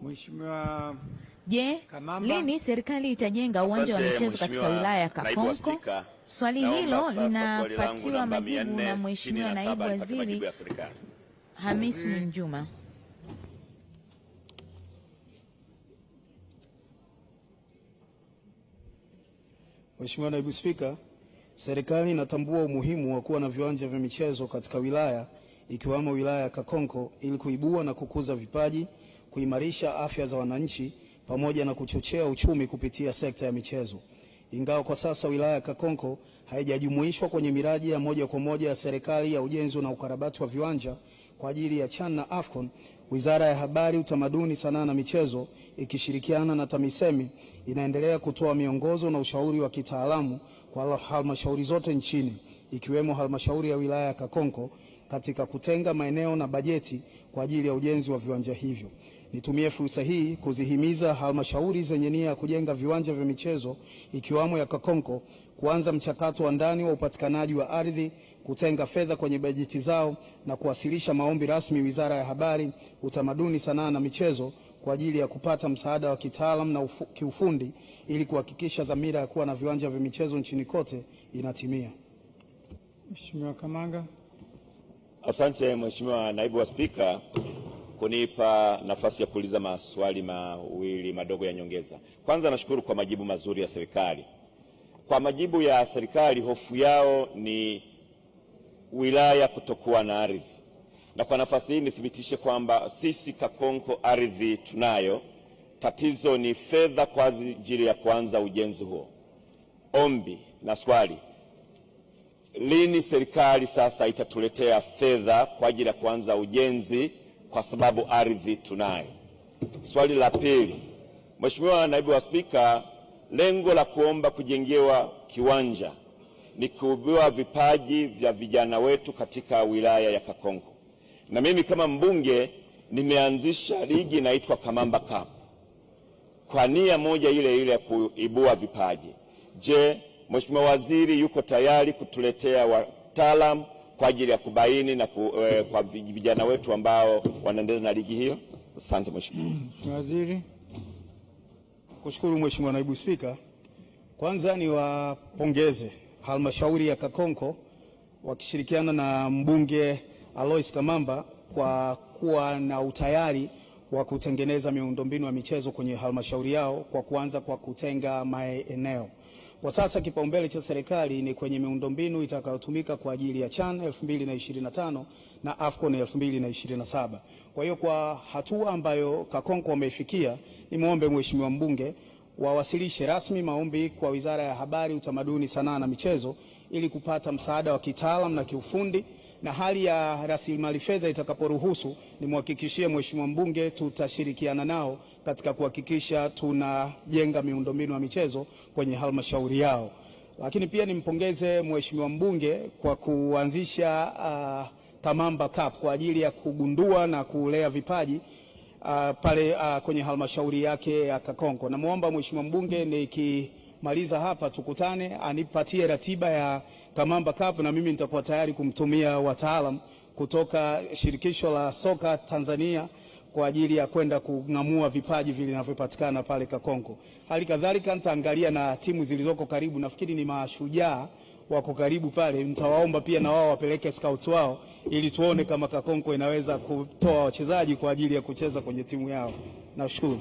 Mheshimiwa Je, lini serikali itajenga uwanja wa michezo katika wilaya ya Kakonko? Swali hilo linapatiwa majibu na Mheshimiwa Naibu Waziri Hamisi Mwinjuma. Mheshimiwa Naibu Spika, serikali inatambua umuhimu wa kuwa na viwanja vya michezo katika wilaya ikiwamo wilaya ya Kakonko ili kuibua na kukuza vipaji, kuimarisha afya za wananchi pamoja na kuchochea uchumi kupitia sekta ya michezo. Ingawa kwa sasa wilaya ya Kakonko haijajumuishwa kwenye miradi ya moja kwa moja ya serikali ya ujenzi na ukarabati wa viwanja kwa ajili ya CHAN na AFCON, Wizara ya Habari, Utamaduni, Sanaa na Michezo ikishirikiana na TAMISEMI inaendelea kutoa miongozo na ushauri wa kitaalamu kwa halmashauri zote nchini ikiwemo halmashauri ya wilaya ya Kakonko katika kutenga maeneo na bajeti kwa ajili ya ujenzi wa viwanja hivyo. Nitumie fursa hii kuzihimiza halmashauri zenye nia ya kujenga viwanja vya michezo ikiwamo ya Kakonko kuanza mchakato wa ndani wa upatikanaji wa ardhi, kutenga fedha kwenye bajeti zao na kuwasilisha maombi rasmi Wizara ya Habari, Utamaduni, Sanaa na Michezo kwa ajili ya kupata msaada wa kitaalamu na kiufundi ili kuhakikisha dhamira ya kuwa na viwanja vya michezo nchini kote inatimia. Mheshimiwa Kamanga. Asante Mheshimiwa Naibu wa Spika kunipa nafasi ya kuuliza maswali mawili madogo ya nyongeza. Kwanza nashukuru kwa majibu mazuri ya serikali. Kwa majibu ya serikali, hofu yao ni wilaya kutokuwa na ardhi. Na kwa nafasi hii nithibitishe kwamba sisi Kakonko ardhi tunayo, tatizo ni fedha kwa ajili ya kuanza ujenzi huo. Ombi na swali, lini serikali sasa itatuletea fedha kwa ajili ya kuanza ujenzi kwa sababu ardhi tunayo? Swali la pili, Mheshimiwa Naibu wa Spika, lengo la kuomba kujengewa kiwanja ni kuibua vipaji vya vijana wetu katika wilaya ya Kakonko. Na mimi kama mbunge nimeanzisha ligi inaitwa Kamamba Cup kwa nia moja ile ile ya kuibua vipaji. Je, Mheshimiwa Waziri yuko tayari kutuletea wataalamu kwa ajili ya kubaini na kwa vijana wetu ambao wanaendelea na ligi hiyo? Asante Mheshimiwa. Waziri. Kushukuru Mheshimiwa Naibu Spika. Kwanza ni wapongeze halmashauri ya Kakonko wakishirikiana na mbunge Alois Kamamba kwa kuwa na utayari wa kutengeneza miundombinu ya michezo kwenye halmashauri yao kwa kuanza kwa kutenga maeneo. Kwa sasa kipaumbele cha serikali ni kwenye miundombinu itakayotumika kwa ajili ya CHAN 2025 na AFCON 2027. Kwa hiyo kwa hatua ambayo Kakonko wameifikia, nimuombe Mheshimiwa mbunge wawasilishe rasmi maombi kwa Wizara ya Habari, Utamaduni, Sanaa na Michezo ili kupata msaada wa kitaalamu na kiufundi, na hali ya rasilimali fedha itakaporuhusu nimhakikishie Mheshimiwa mbunge tutashirikiana nao katika kuhakikisha tunajenga miundombinu ya michezo kwenye halmashauri yao. Lakini pia nimpongeze Mheshimiwa mbunge kwa kuanzisha Kamamba Cup kwa ajili ya kugundua na kulea vipaji pale kwenye halmashauri yake ya Kakonko. Namuomba Mheshimiwa mbunge nikimaliza hapa tukutane anipatie ratiba ya Kamamba Cup na mimi nitakuwa tayari kumtumia wataalam kutoka Shirikisho la Soka Tanzania kwa ajili ya kwenda kung'amua vipaji vinavyopatikana pale Kakonko. Hali kadhalika nitaangalia na timu zilizoko karibu, nafikiri ni Mashujaa wako karibu pale, nitawaomba pia na wao wapeleke scouts wao ili tuone kama Kakonko inaweza kutoa wachezaji kwa ajili ya kucheza kwenye timu yao. Nashukuru.